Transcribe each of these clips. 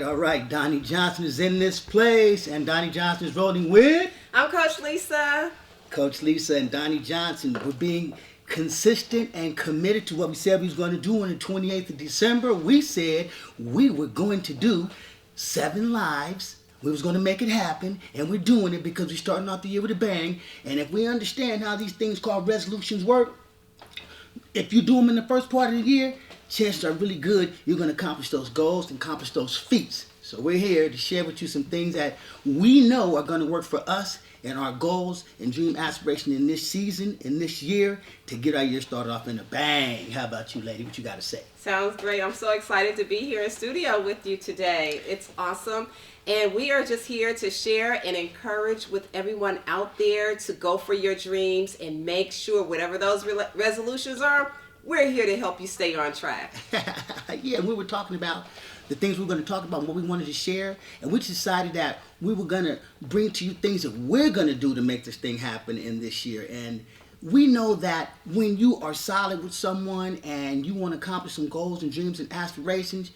All right, Donnie Johnson is in this place, and Donnie Johnson is rolling with I'm Coach Lisa. Coach Lisa and Donnie Johnson. We're being consistent and committed to what we said we was going to do on the 28th of December. We said we were going to do 7 lives. We was going to make it happen, and we're doing it because we're starting off the year with a bang. And if we understand how these things called resolutions work, if you do them in the first part of the year, chances are really good you're going to accomplish those goals and accomplish those feats. So we're here to share with you some things that we know are going to work for us and our goals and dream aspiration in this season, in this year, to get our year started off in a bang. How about you, lady? What you got to say? Sounds great. I'm so excited to be here in studio with you today. It's awesome. And we are just here to share and encourage with everyone out there to go for your dreams and make sure whatever those resolutions are, we're here to help you stay on track. Yeah, we were talking about the things we were going to talk about and what we wanted to share. And we decided that we were going to bring to you things that we're going to do to make this thing happen in this year. And we know that when you are solid with someone and you want to accomplish some goals and dreams and aspirations,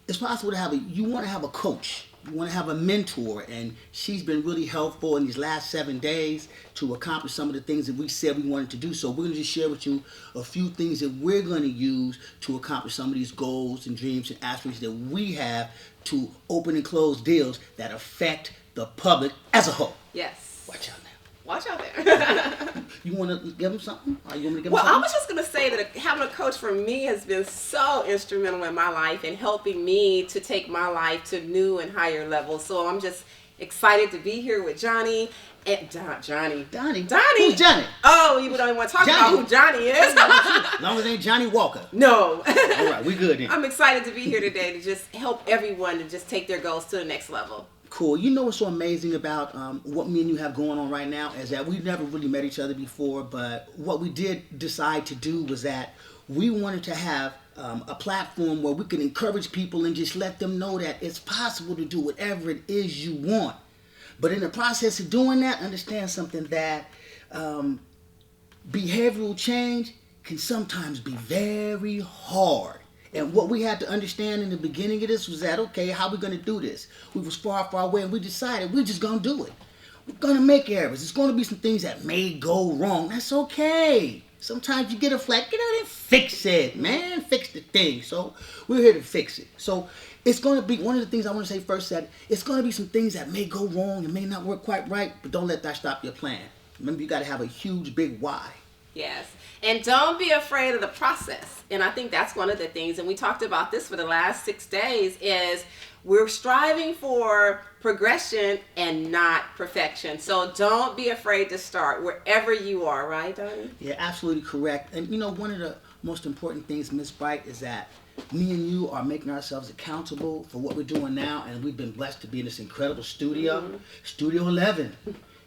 it's possible to you want to have a coach. You want to have a mentor, and she's been really helpful in these last 7 days to accomplish some of the things that we said we wanted to do. So we're going to just share with you a few things that we're going to use to accomplish some of these goals and dreams and aspirations that we have to open and close deals that affect the public as a whole. Yes. Watch out now. Watch out there. You want to give them something? Or you want me to give them Well, something? I was just going to say that having a coach for me has been so instrumental in my life and helping me to take my life to new and higher levels. So I'm just excited to be here with Johnny. And Johnny. Donnie. Donnie. Who's Johnny? Oh, you don't even want to talk about who Johnny is. As long as it ain't Johnny Walker. No. All right, we good then. I'm excited to be here today to just help everyone to just take their goals to the next level. Cool. You know what's so amazing about what me and you have going on right now is that we've never really met each other before, but what we did decide to do was that we wanted to have a platform where we can encourage people and just let them know that it's possible to do whatever it is you want. But in the process of doing that, understand something that behavioral change can sometimes be very hard. And what we had to understand in the beginning of this was that, okay, how are we going to do this? We was far, far away, and we decided we're just going to do it. We're going to make errors. There's going to be some things that may go wrong. That's okay. Sometimes you get a flat, get out and fix it, man. Fix the thing. So we're here to fix it. So it's going to be, one of the things I want to say first, that it's going to be some things that may go wrong and may not work quite right, but don't let that stop your plan. Remember, you got to have a huge, big why. Yes. And don't be afraid of the process. And I think that's one of the things, and we talked about this for the last 6 days, is we're striving for progression and not perfection. So don't be afraid to start wherever you are, right, Donnie? Yeah, absolutely correct. And you know, one of the most important things, Miss Bright, is that me and you are making ourselves accountable for what we're doing now, and we've been blessed to be in this incredible studio, Studio 11.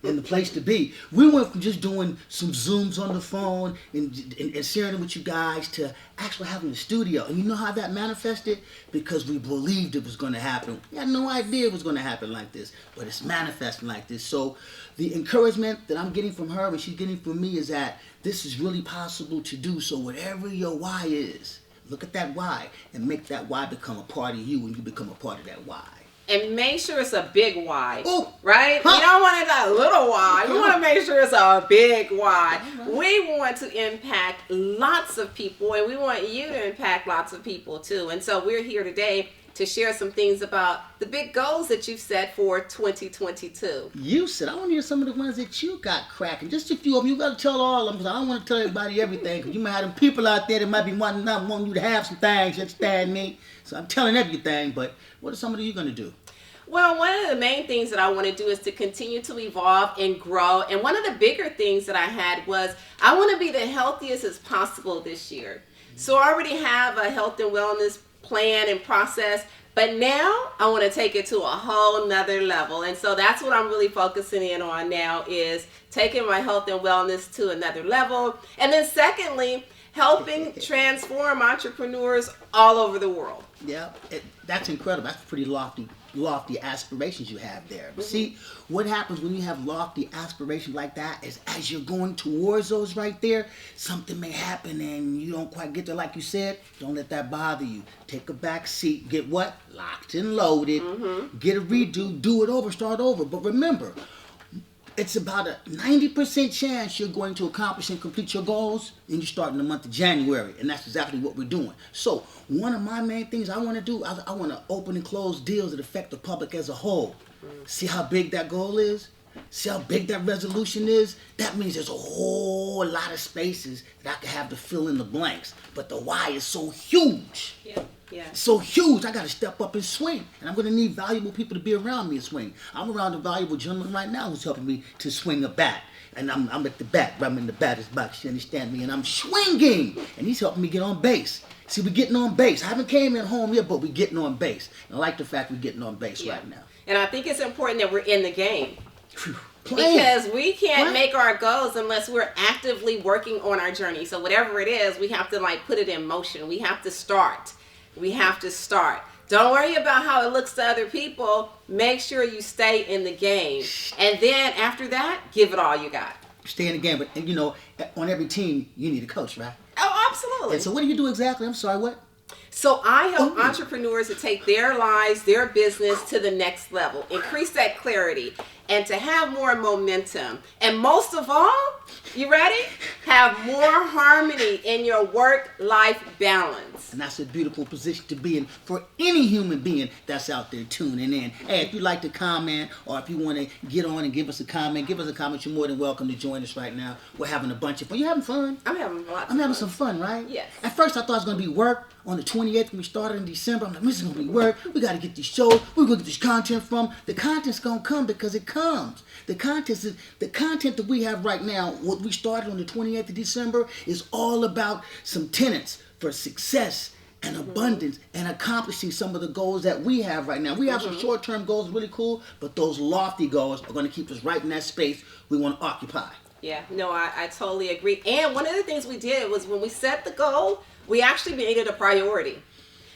In the place to be. We went from just doing some Zooms on the phone and sharing it with you guys to actually having a studio. And you know how that manifested? Because we believed it was going to happen. We had no idea it was going to happen like this, but it's manifesting like this. So the encouragement that I'm getting from her and she's getting from me is that this is really possible to do. So whatever your why is, look at that why and make that why become a part of you, and you become a part of that why. And make sure it's a big why, Ooh. right? Huh. We don't want it a little why. We want to make sure it's a big why. Right. We want to impact lots of people, and we want you to impact lots of people too. And so we're here today to share some things about the big goals that you've set for 2022. You said, I want to hear some of the ones that you got cracking. Just a few of them. You got to tell all of them, because I don't want to tell everybody everything, because you might have them people out there that might be wanting you to have some things, you understand me? So I'm telling everything, but what are some of you going to do? Well, one of the main things that I want to do is to continue to evolve and grow. And one of the bigger things that I had was I want to be the healthiest as possible this year. So I already have a health and wellness plan and process, but now I want to take it to a whole nother level. And so that's what I'm really focusing in on now, is taking my health and wellness to another level. And then secondly, helping transform entrepreneurs all over the world. Yeah, that's incredible. That's pretty lofty aspirations you have there. But see, what happens when you have lofty aspirations like that is as you're going towards those right there, something may happen and you don't quite get there like you said. Don't let that bother you. Take a back seat. Get what? Locked and loaded. Get a redo. Do it over. Start over. But remember, it's about a 90% chance you're going to accomplish and complete your goals, and you start in the month of January, and that's exactly what we're doing. So one of my main things I want to do, I want to open and close deals that affect the public as a whole. See how big that goal is? See how big that resolution is? That means there's a whole lot of spaces that I can have to fill in the blanks. But the why is so huge. Yeah. So huge, I got to step up and swing. And I'm going to need valuable people to be around me and swing. I'm around a valuable gentleman right now who's helping me to swing a bat. And I'm at the bat, I'm in the batter's box, you understand me? And I'm swinging. And he's helping me get on base. See, we're getting on base. I haven't came in home yet, but we're getting on base. And I like the fact we're getting on base right now. And I think it's important that we're in the game. Playing. Because we can't make our goals unless we're actively working on our journey. So whatever it is, we have to put it in motion. We have to start. Don't worry about how it looks to other people. Make sure you stay in the game. And then after that, give it all you got. Stay in the game. But, and on every team, you need a coach, right? Oh, absolutely. And so what do you do exactly? I'm sorry, what? So I help entrepreneurs to take their lives, their business to the next level, increase that clarity, and to have more momentum. And most of all, you ready? Have more harmony in your work-life balance. And that's a beautiful position to be in for any human being that's out there tuning in. Hey, if you'd like to comment or if you want to get on and give us a comment, you're more than welcome to join us right now. We're having a bunch of fun. You having fun? I'm having lots of fun. I'm having some fun, right? Yes. At first I thought it was going to be work on the 28th when we started in December. I'm like, this is going to be work. We got to get these shows. We're going to get this content from. The content's going to come because it comes. The content that we have right now, what we started on the 28th of December, is all about some tenets for success and abundance and accomplishing some of the goals that we have right now. We have some short-term goals, really cool, but those lofty goals are going to keep us right in that space we want to occupy. Yeah, no, I totally agree. And one of the things we did was when we set the goal, we actually made it a priority.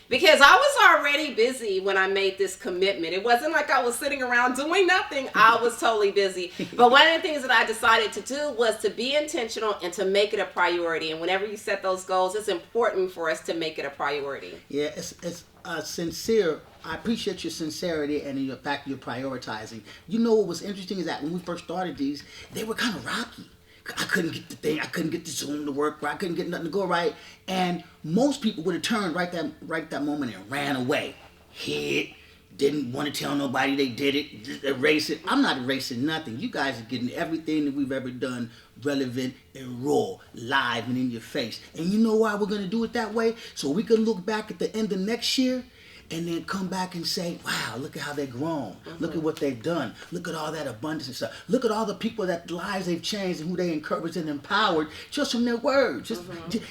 Because I was already busy when I made this commitment. It wasn't like I was sitting around doing nothing. I was totally busy. But one of the things that I decided to do was to be intentional and to make it a priority. And whenever you set those goals, it's important for us to make it a priority. Yeah, it's sincere. I appreciate your sincerity and the fact you're prioritizing. You know what was interesting is that when we first started these, they were kind of rocky. I couldn't get the thing. I couldn't get the Zoom to work right. I couldn't get nothing to go right. And most people would have turned right that moment and ran away. Hid, didn't want to tell nobody they did it, just erase it. I'm not erasing nothing. You guys are getting everything that we've ever done relevant and raw, live and in your face. And you know why we're going to do it that way? So we can look back at the end of next year and then come back and say, wow, look at how they've grown. Look at what they've done. Look at all that abundance and stuff. Look at all the people that lives they've changed and who they encouraged and empowered just from their words. Just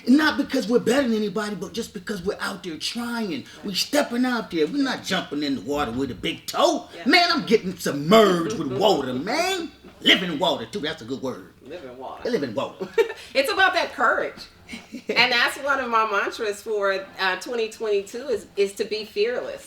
not because we're better than anybody, but just because we're out there trying. We're stepping out there. We're not jumping in the water with a big toe. Yeah. Man, I'm getting submerged with water, man. Living water, too. That's a good word. Living water. Living water. It's about that courage. And that's one of my mantras for 2022 is to be fearless,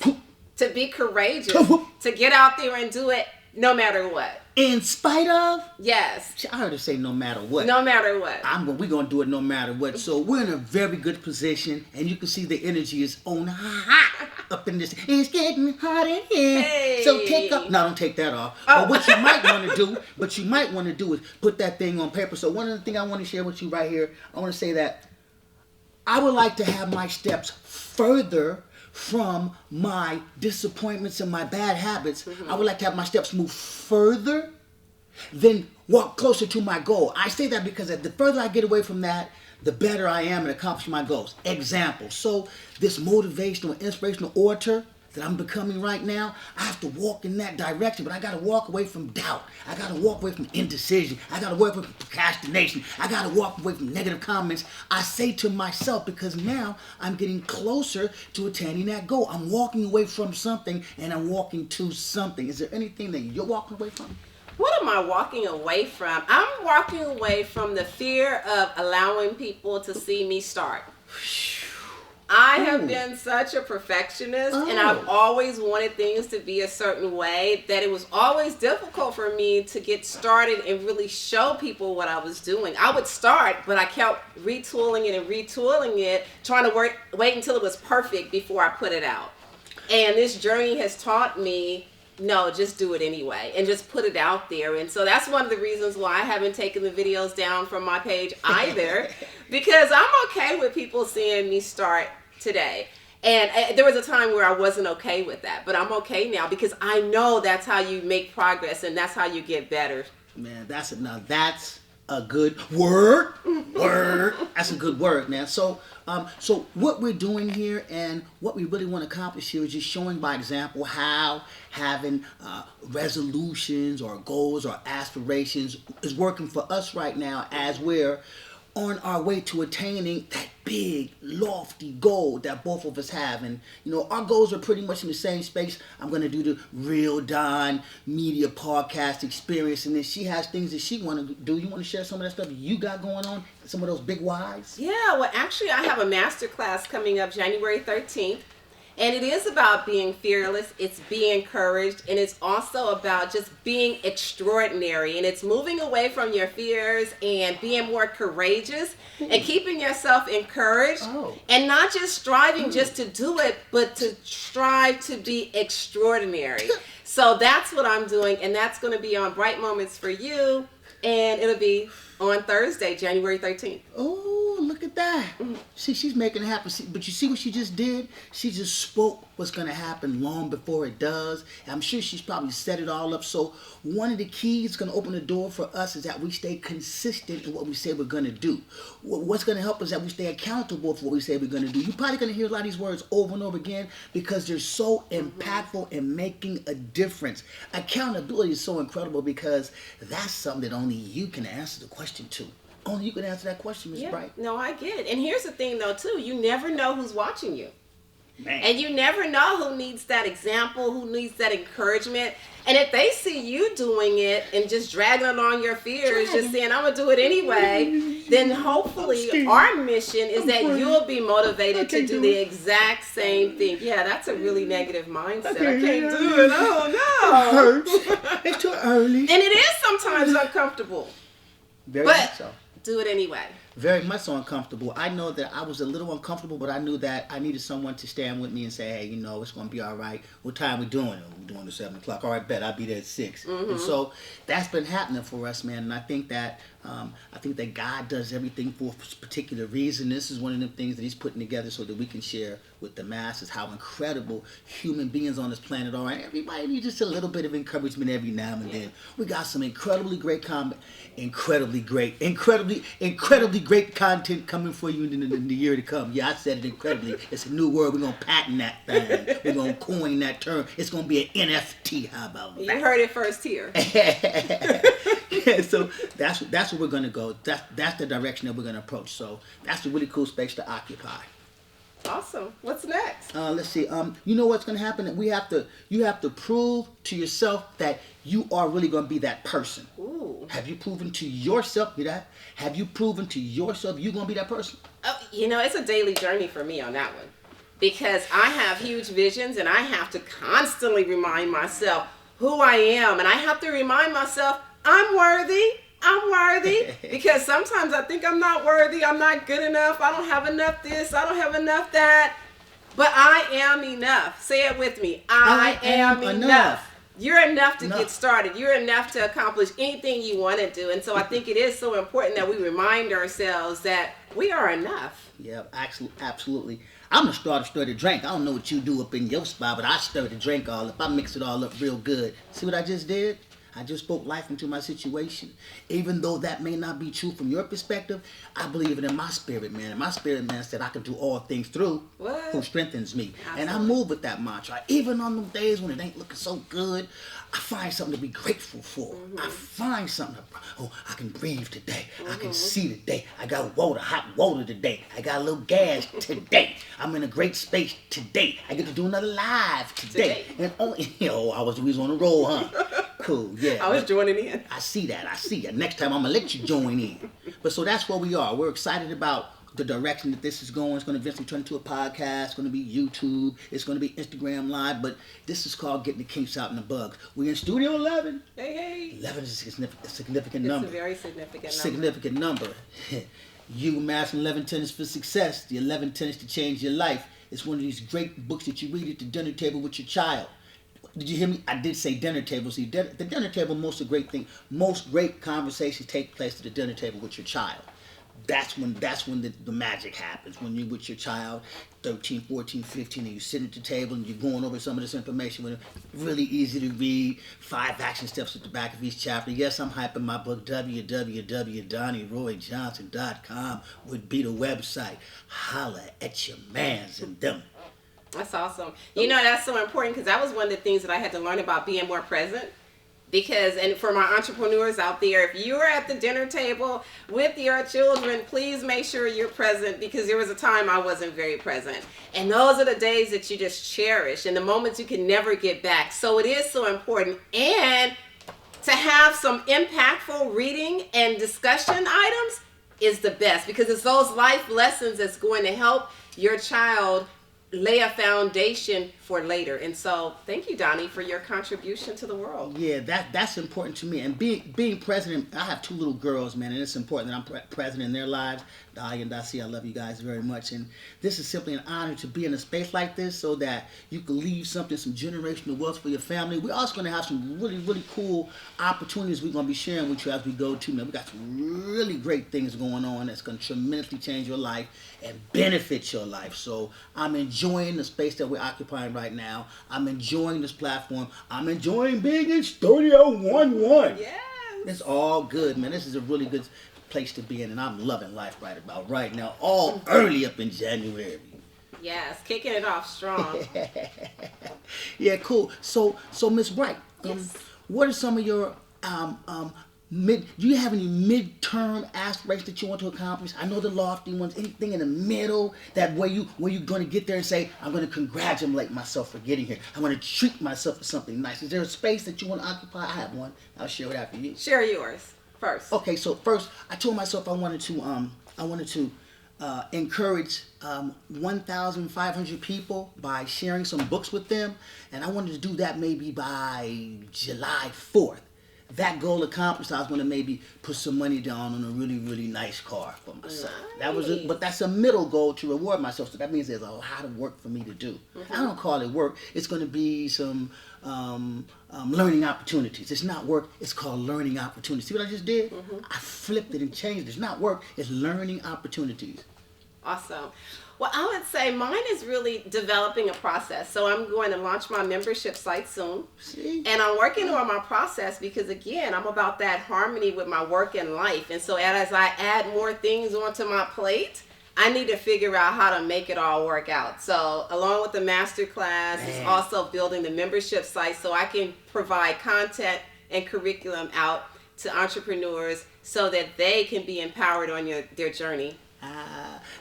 to be courageous, to get out there and do it no matter what. In spite of? Yes. I heard her say no matter what. No matter what. We're going to do it no matter what. So we're in a very good position, and you can see the energy is on hot up in this. It's getting hot in here. Hey. So take up. No, don't take that off. But what you might want to do, is put that thing on paper. So one of the things I want to share with you right here, I want to say that I would like to have my steps further from my disappointments and my bad habits. I would like to have my steps move further than walk closer to my goal. I say that because the further I get away from that, the better I am at accomplishing my goals. Example. So this motivational, inspirational orator that I'm becoming right now, I have to walk in that direction, but I got to walk away from doubt. I got to walk away from indecision. I got to walk away from procrastination. I got to walk away from negative comments. I say to myself, because now I'm getting closer to attaining that goal. I'm walking away from something and I'm walking to something. Is there anything that you're walking away from? What am I walking away from? I'm walking away from the fear of allowing people to see me start. I have been such a perfectionist, and I've always wanted things to be a certain way that it was always difficult for me to get started and really show people what I was doing. I would start, but I kept retooling it, trying to wait until it was perfect before I put it out. And this journey has taught me, no, just do it anyway and just put it out there. And so that's one of the reasons why I haven't taken the videos down from my page either, because I'm okay with people seeing me start today. And there was a time where I wasn't okay with that, but I'm okay now because I know that's how you make progress and that's how you get better. Man, that's a good word. That's a good word, man. So what we're doing here and what we really want to accomplish here is just showing by example how having resolutions or goals or aspirations is working for us right now as we're on our way to attaining that big, lofty goal that both of us have. And, our goals are pretty much in the same space. I'm going to do the Real Don Media Podcast experience, and then she has things that she want to do. You want to share some of that stuff you got going on? Some of those big whys? Yeah, well, actually, I have a master class coming up January 13th. And it is about being fearless, it's being encouraged, and it's also about just being extraordinary. And it's moving away from your fears and being more courageous and keeping yourself encouraged and not just striving just to do it, but to strive to be extraordinary. So that's what I'm doing, and that's going to be on Bright Moments for You, and it'll be on Thursday, January 13th. Oh, look at that. See, she's making it happen. But you see what she just did? She just spoke what's going to happen long before it does. I'm sure she's probably set it all up. So one of the keys going to open the door for us is that we stay consistent in what we say we're going to do. What's going to help us is that we stay accountable for what we say we're going to do. You're probably going to hear a lot of these words over and over again because they're so impactful in making a difference. Accountability is so incredible because that's something that only you can answer the question to. Only you can answer that question, Ms. Bright. No, I get it. And here's the thing, though, too. You never know who's watching you. Man. And you never know who needs that example, who needs that encouragement. And if they see you doing it and just dragging along your fears, just saying, I'm going to do it anyway, then hopefully our mission is that you'll be motivated to do the exact same thing. Yeah, that's a really negative mindset. I can't do it. Oh, no. It hurts. It's too early. And it is sometimes uncomfortable. Very much so. Do it anyway. Very much so uncomfortable. I know that I was a little uncomfortable, but I knew that I needed someone to stand with me and say, hey, it's going to be all right. What time we doing it? We're doing it at 7 o'clock. All right, bet. I'll be there at 6. And so that's been happening for us, man. And I think that God does everything for a particular reason. This is one of the things that he's putting together so that we can share with the masses how incredible human beings on this planet are. And everybody needs just a little bit of encouragement every now and then. We got some incredibly great content coming for you in the year to come. Yeah, I said it incredibly. It's a new word. We're going to patent that thing. We're going to coin that term. It's going to be an NFT. How about that? You heard it first here. So that's where we're going to go. That's the direction that we're going to approach. So that's a really cool space to occupy. Awesome. What's next? Let's see. You know what's going to happen? You have to prove to yourself that you are really going to be that person. Ooh. Have you proven to yourself that? Have you proven to yourself you're going to be that person? Oh, it's a daily journey for me on that one. Because I have huge visions and I have to constantly remind myself who I am. And I have to remind myself I'm worthy. Because sometimes I think I'm not worthy. I'm not good enough. I don't have enough this. I don't have enough that. But I am enough. Say it with me. I am enough. You're enough to get started. You're enough to accomplish anything you want to do. And so I think it is so important that we remind ourselves that we are enough. Yeah, absolutely. I'm a stir the drink. I don't know what you do up in your spot, but I stir the drink all up. I mix it all up real good. See what I just did? I just spoke life into my situation. Even though that may not be true from your perspective, I believe it in my spirit, man. And my spirit, man, said I can do all things through who strengthens me. Absolutely. And I move with that mantra. Even on them days when it ain't looking so good, I find something to be grateful for. I find something I can breathe today. I can see today. I got hot water today. I got a little gas today. I'm in a great space today. I get to do another live today. And we was on the roll, huh? Cool, yeah. I was joining in. I see that. Next time I'm going to let you join in. But so that's where we are. We're excited about the direction that this is going. It's going to eventually turn into a podcast. It's going to be YouTube. It's going to be Instagram Live. But this is called Getting the Kinks Out and the Bugs. We're in Studio 11. Hey. 11 is a significant number. It's a very significant number. Significant number. You Mastering 11 Tenets for Success. The 11 Tenets to Change Your Life. It's one of these great books that you read at the dinner table with your child. Did you hear me? I did say dinner table. See, the dinner table, most great conversations take place at the dinner table with your child. That's when the magic happens. When you're with your child, 13, 14, 15, and you sit at the table and you're going over some of this information with them. Really easy to read. 5 action steps at the back of each chapter. Yes, I'm hyping my book. www.DonnieRoyJohnson.com would be the website. Holla at your mans and them. That's awesome. You know, that's so important because that was one of the things that I had to learn about being more present. Because, and for my entrepreneurs out there, if you're at the dinner table with your children, please make sure you're present, because there was a time I wasn't very present. And those are the days that you just cherish and the moments you can never get back. So it is so important. And to have some impactful reading and discussion items is the best, because it's those life lessons that's going to help your child lay a foundation for later. And so thank you, Donnie, for your contribution to the world. Yeah, that's important to me. And being president, I have 2 little girls, man, and it's important that I'm present in their lives. Dahlia and Dacia, I love you guys very much. And this is simply an honor to be in a space like this so that you can leave something, some generational wealth for your family. We're also going to have some really, really cool opportunities we're going to be sharing with you as we go to, man. We got some really great things going on that's going to tremendously change your life and benefit your life. So I'm enjoying the space that we're occupying right now. I'm enjoying this platform. I'm enjoying being in Studio 11. Yes. It's all good, man. This is a really good place to be in, and I'm loving life right about right now, all early up in January. Yes, kicking it off strong. Yeah, cool. So Miss Bright, Yes. what are some of your do you have any midterm aspirations that you want to accomplish? I know the lofty ones. Anything in the middle that where you're going to get there and say, I'm going to congratulate myself for getting here. I'm going to treat myself for something nice. Is there a space that you want to occupy? I have one. I'll share it after you. Share yours first. Okay, so first I told myself I wanted to encourage 1,500 people by sharing some books with them, and I wanted to do that maybe by July 4th. That goal accomplished, I was going to maybe put some money down on a really, really nice car for myself. Nice. But that's a middle goal to reward myself. So that means there's a lot of work for me to do. I don't call it work. It's going to be some learning opportunities. It's not work. It's called learning opportunities. See what I just did? I flipped it and changed it. It's not work. It's learning opportunities. Awesome. Well, I would say mine is really developing a process. So I'm going to launch my membership site soon. See? And I'm working on my process because, again, I'm about that harmony with my work and life. And so as I add more things onto my plate, I need to figure out how to make it all work out. So along with the master class, it's also building the membership site so I can provide content and curriculum out to entrepreneurs so that they can be empowered on their journey.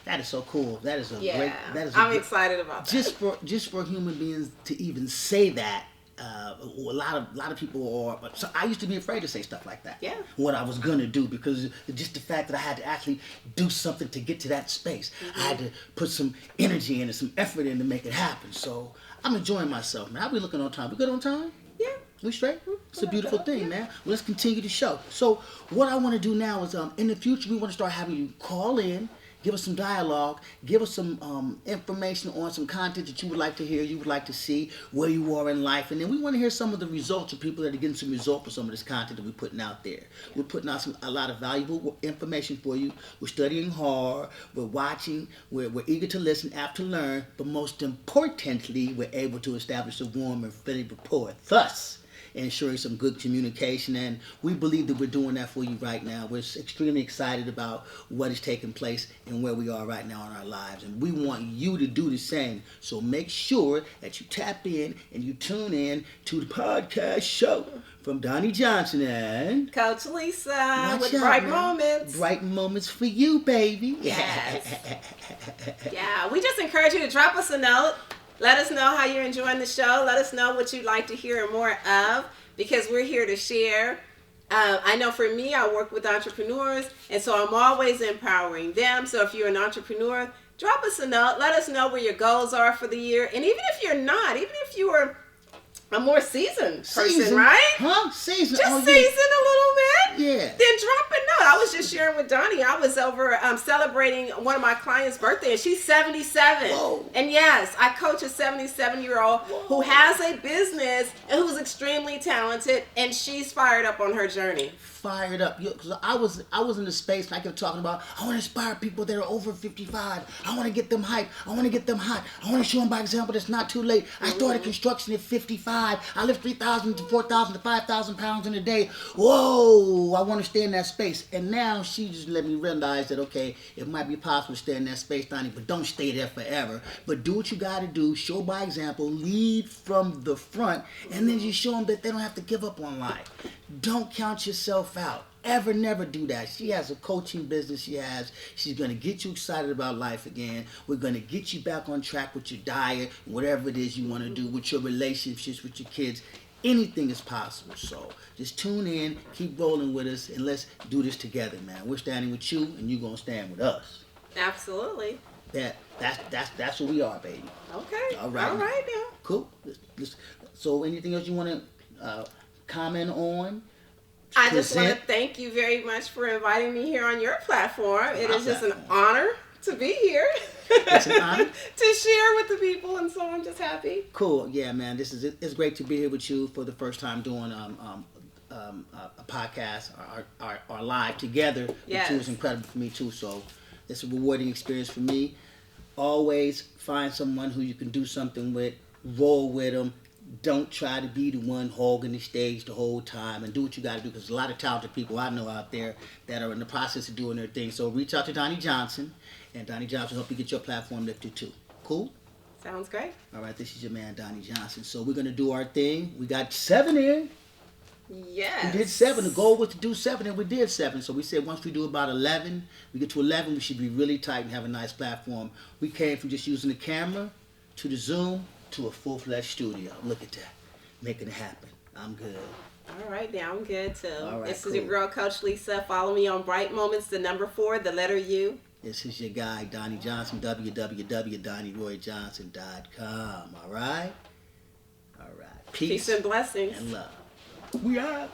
That is so cool. That is a great. I'm excited about that. Just for human beings to even say that, a lot of people are. So I used to be afraid to say stuff like that. Yeah. What I was gonna do, because just the fact that I had to actually do something to get to that space. I had to put some energy in and some effort in to make it happen. So I'm enjoying myself, man. I'll be looking on time. We good on time? Yeah. We straight? It's a beautiful thing, man. Well, let's continue the show. So what I want to do now is, in the future, we want to start having you call in, give us some dialogue, give us some information on some content that you would like to hear, you would like to see, where you are in life. And then we want to hear some of the results of people that are getting some results for some of this content that we're putting out there. We're putting out a lot of valuable information for you. We're studying hard. We're watching. We're eager to listen, apt to learn. But most importantly, we're able to establish a warm and friendly rapport. Thus, ensuring some good communication, and we believe that we're doing that for you right now. We're extremely excited about what is taking place and where we are right now in our lives, and we want you to do the same. So make sure that you tap in and you tune in to the podcast show from Donnie Johnson and Coach Lisa with out, Bright man. Moments. Bright moments for you, baby. Yes. Yeah, we just encourage you to drop us a note. Let us know how you're enjoying the show. Let us know what you'd like to hear more of, because we're here to share. I know for me, I work with entrepreneurs, and so I'm always empowering them. So if you're an entrepreneur, drop us a note. Let us know where your goals are for the year. And even if you're not, even if you are a more seasoned person, right? Huh? Seasoned. Just season a little bit. Yeah. Then drop a note. I was just sharing with Donnie. I was over celebrating one of my clients' birthday, and she's 77. Whoa. And yes, I coach a 77-year-old who has a business and who's extremely talented, and she's fired up on her journey. Fired up, because I was in the space like you're talking about. I want to inspire people that are over 55. I want to get them hyped. I want to get them hot. I want to show them by example that's not too late. I started construction at 55. I lift 3,000 to 4,000 to 5,000 pounds in a day. Whoa! I want to stay in that space. And now she just let me realize that, okay, it might be possible to stay in that space, Donnie, but don't stay there forever. But do what you got to do. Show by example. Lead from the front, and then just show them that they don't have to give up on life. Don't count yourself out. Ever, never do that. She has a coaching business. She's going to get you excited about life again. We're going to get you back on track with your diet, whatever it is you want to do with your relationships with your kids. Anything is possible. So just tune in, keep rolling with us, and let's do this together, man. We're standing with you, and you're going to stand with us. Absolutely. That's what we are, baby. Okay. All right now. Cool. So anything else you want to comment on? I just want to thank you very much for inviting me here on your platform. It is just an honor to be here. It's an honor to share with the people, and so I'm just happy. Cool. Yeah, man. It's great to be here with you for the first time doing a podcast, our live together. Yes. Which was incredible for me too. So it's a rewarding experience for me. Always find someone who you can do something with. Roll with them. Don't try to be the one hogging the stage the whole time, and do what you got to do, because there's a lot of talented people I know out there that are in the process of doing their thing. So reach out to Donnie Johnson, and Donnie Johnson will help you get your platform lifted too. Cool? Sounds great. All right, this is your man, Donnie Johnson. So we're going to do our thing. We got 7 in. Yes. We did 7. The goal was to do 7, and we did 7. So we said once we do about 11, we get to 11, we should be really tight and have a nice platform. We came from just using the camera to the Zoom to a full-fledged studio. Look at that. Making it happen. I'm good. All right, now I'm good too. All right, this cool. is your girl, Coach Lisa. Follow me on Bright Moments, the number 4, the letter U. This is your guy, Donnie Johnson, www.DonnieRoyJohnson.com. All right? All right. Peace and blessings. and love. We out.